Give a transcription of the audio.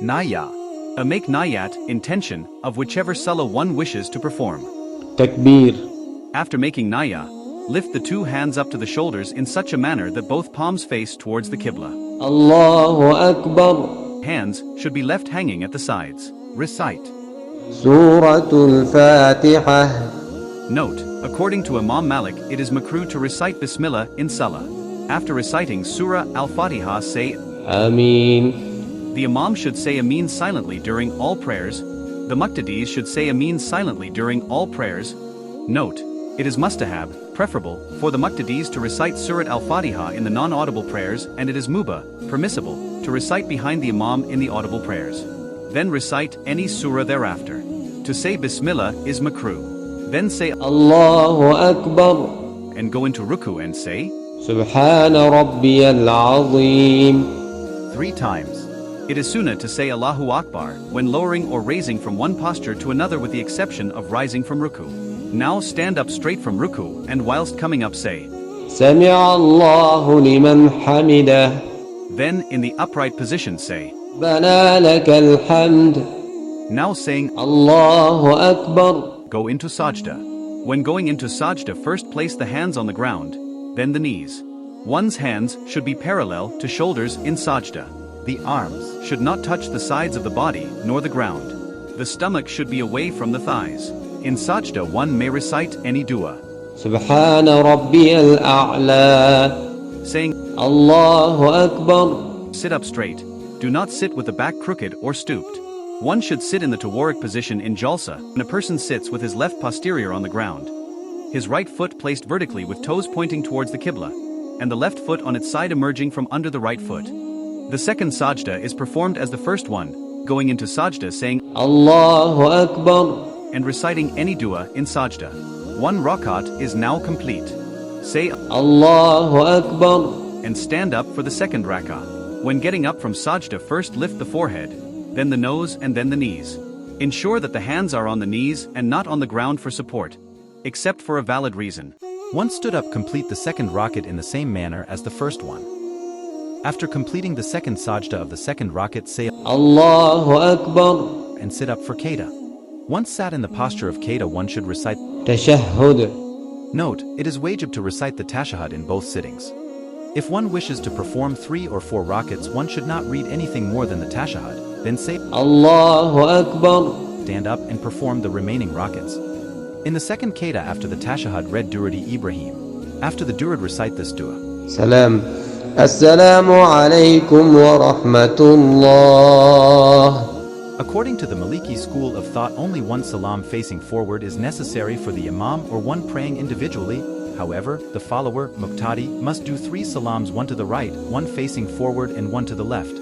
Naya. Make niyat, intention, of whichever salah one wishes to perform. Takbir. After making naya, lift the two hands up to the shoulders in such a manner that both palms face towards the Qibla. Allahu Akbar. Hands should be left hanging at the sides. Recite. Suratul Fatiha. Note, according to Imam Malik, it is makruh to recite Bismillah in Salah. After reciting Surah Al-Fatiha, say Ameen. The Imam should say Ameen silently during all prayers. The Muqtadis should say Ameen silently during all prayers. Note, it is mustahab, preferable, for the Muqtadis to recite Surah Al-Fatiha in the non-audible prayers, and it is mubah, permissible, to recite behind the Imam in the audible prayers. Then recite any surah thereafter. To say Bismillah is makruh. Then say Allahu Akbar. And go into ruku and say Subhana Rabbiyal Azim. 3 times. It is sunnah to say Allahu Akbar when lowering or raising from one posture to another with the exception of rising from ruku. Now stand up straight from ruku and whilst coming up say Sami'a Allahu liman hamidah. Then in the upright position say Bana lakal hamd. Now saying Allahu Akbar. Go into sajda. When going into sajda, first place the hands on the ground, then the knees. One's hands should be parallel to shoulders in sajda. The arms should not touch the sides of the body nor the ground. The stomach should be away from the thighs. In sajda one may recite any dua. Subhana Rabbiyal A'la. Saying Allahu Akbar. Sit up straight. Do not sit with the back crooked or stooped. One should sit in the tawarruk position in jalsa when a person sits with his left posterior on the ground. His right foot placed vertically with toes pointing towards the Qibla, and the left foot on its side emerging from under the right foot. The second sajda is performed as the first one, going into sajda saying Allahu Akbar and reciting any dua in sajda. 1 rakat is now complete. Say Allahu Akbar and stand up for the second rakah. When getting up from sajda, first lift the forehead, then the nose and then the knees. Ensure that the hands are on the knees and not on the ground for support, except for a valid reason. Once stood up, complete the second rakat in the same manner as the first one. After completing the second sajda of the second rakat, say Allahu Akbar and sit up for Qada. Once sat in the posture of Qada, one should recite Tashahhud. Note, it is wajib to recite the tashahhud in both sittings. If one wishes to perform 3 or 4 rakats, one should not read anything more than the tashahhud, then say Allahu Akbar, stand up and perform the remaining rakats. In the second Qada after the tashahhud, read Durud-e Ibrahim. After the Durud, recite this dua. Salam. Assalamu alaikum wa rahmatullah. According to the Maliki school of thought, only one salam facing forward is necessary for the imam or one praying individually. However, the follower, muqtadi, must do 3 salams, one to the right, one facing forward and one to the left.